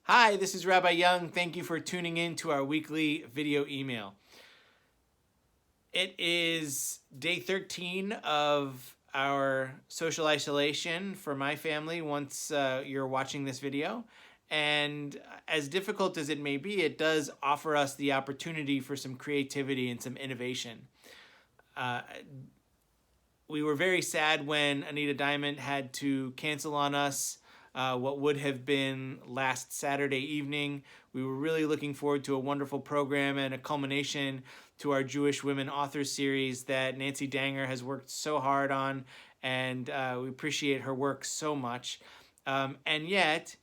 Hi, this is Rabbi Young. Thank you for tuning in to our weekly video email. It is day 13 of our social isolation for my family once you're watching this video. And as difficult as it may be, it does offer us the opportunity for some creativity and some innovation. We were very sad when Anita Diamond had to cancel on us what would have been last Saturday evening. We were really looking forward to a wonderful program and a culmination to our Jewish Women Authors series that Nancy Danger has worked so hard on, and we appreciate her work so much. And yet,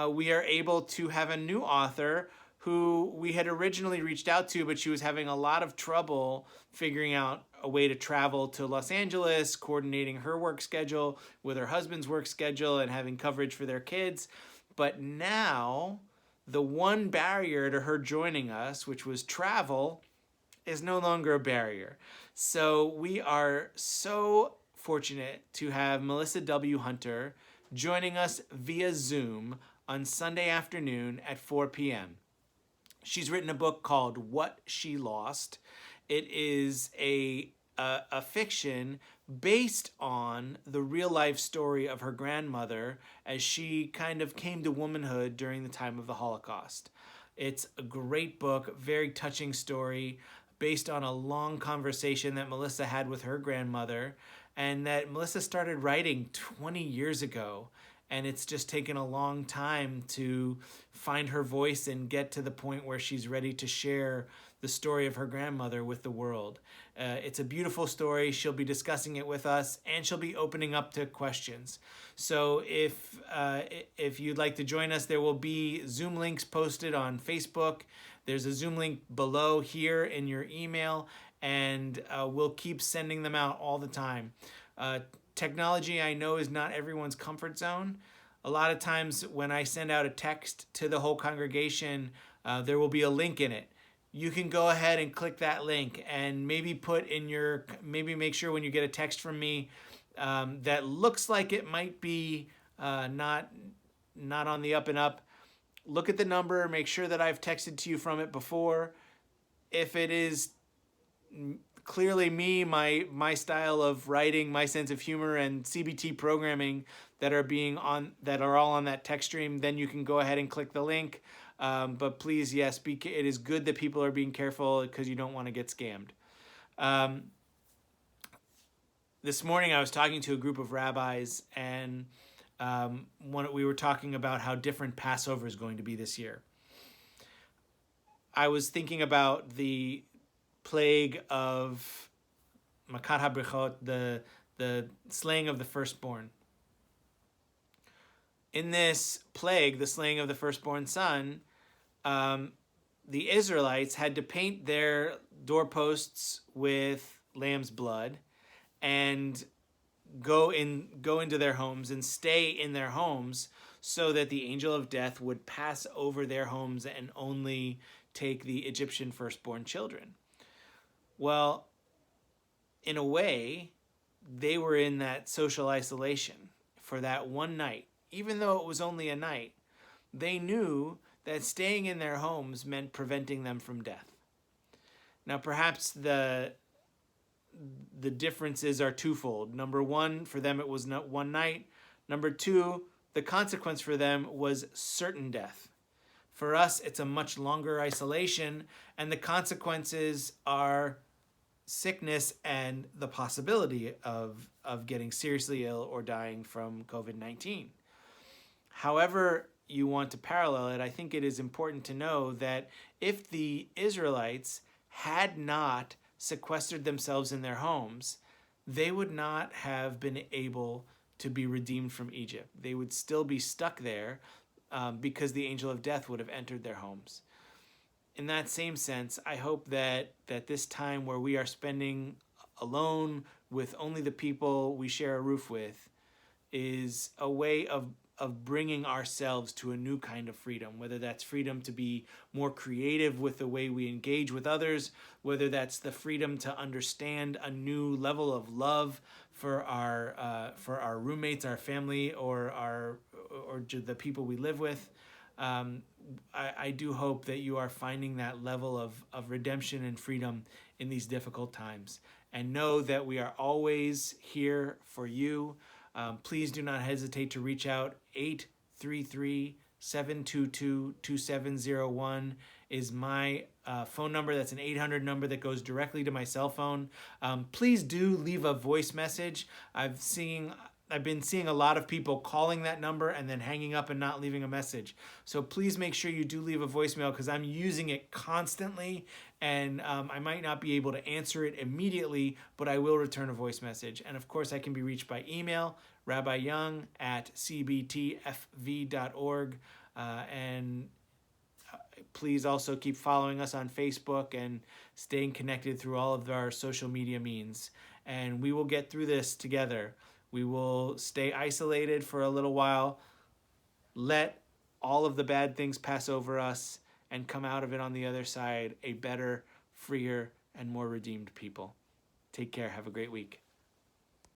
we are able to have a new author who we had originally reached out to, but she was having a lot of trouble figuring out a way to travel to Los Angeles, coordinating her work schedule with her husband's work schedule and having coverage for their kids. But now, the one barrier to her joining us, which was travel, is no longer a barrier. So we are so fortunate to have Melissa W. Hunter joining us via Zoom on Sunday afternoon at 4 p.m. She's written a book called What She Lost. It is a fiction based on the real life story of her grandmother as she kind of came to womanhood during the time of the Holocaust. It's a great book, very touching story based on a long conversation that Melissa had with her grandmother and that Melissa started writing 20 years ago. And it's just taken a long time to find her voice and get to the point where she's ready to share the story of her grandmother with the world. It's a beautiful story. She'll be discussing it with us, and she'll be opening up to questions. So if you'd like to join us, there will be Zoom links posted on Facebook. There's a Zoom link below here in your email, and we'll keep sending them out all the time. Technology, I know, is not everyone's comfort zone. A lot of times when I send out a text to the whole congregation, there will be a link in it. You can go ahead and click that link and maybe make sure when you get a text from me that looks like it might be not on the up and up, look at the number, make sure that I've texted to you from it before. If it is clearly me, my style of writing, my sense of humor, and CBT programming that are all on that text stream, then you can go ahead and click the link. But please, yes, it is good that people are being careful because you don't want to get scammed. This morning I was talking to a group of rabbis, and we were talking about how different Passover is going to be this year. I was thinking about the plague of Makat HaBrechot, the slaying of the firstborn. In this plague, the slaying of the firstborn son, the Israelites had to paint their doorposts with lamb's blood and go into their homes and stay in their homes so that the angel of death would pass over their homes and only take the Egyptian firstborn children. Well, in a way, they were in that social isolation for that one night. Even though it was only a night, they knew that staying in their homes meant preventing them from death. Now, perhaps the differences are twofold. Number one, for them it was not one night. Number two, the consequence for them was certain death. For us, it's a much longer isolation, and the consequences are sickness and the possibility of getting seriously ill or dying from COVID-19. However you want to parallel it, I think it is important to know that if the Israelites had not sequestered themselves in their homes, they would not have been able to be redeemed from Egypt. They would still be stuck there because the angel of death would have entered their homes. In that same sense, I hope that this time where we are spending alone with only the people we share a roof with is a way of bringing ourselves to a new kind of freedom, whether that's freedom to be more creative with the way we engage with others, whether that's the freedom to understand a new level of love for our roommates, our family, or the people we live with. I do hope that you are finding that level of redemption and freedom in these difficult times. And know that we are always here for you. Please do not hesitate to reach out. 833-722-2701 is my phone number. That's an 800 number that goes directly to my cell phone. Please do leave a voice message. I've been seeing a lot of people calling that number and then hanging up and not leaving a message. So please make sure you do leave a voicemail, because I'm using it constantly, and I might not be able to answer it immediately, but I will return a voice message. And of course, I can be reached by email, rabbiyoung@cbtfv.org. And please also keep following us on Facebook and staying connected through all of our social media means. And we will get through this together. We will stay isolated for a little while, let all of the bad things pass over us, and come out of it on the other side a better, freer, and more redeemed people. Take care. Have a great week.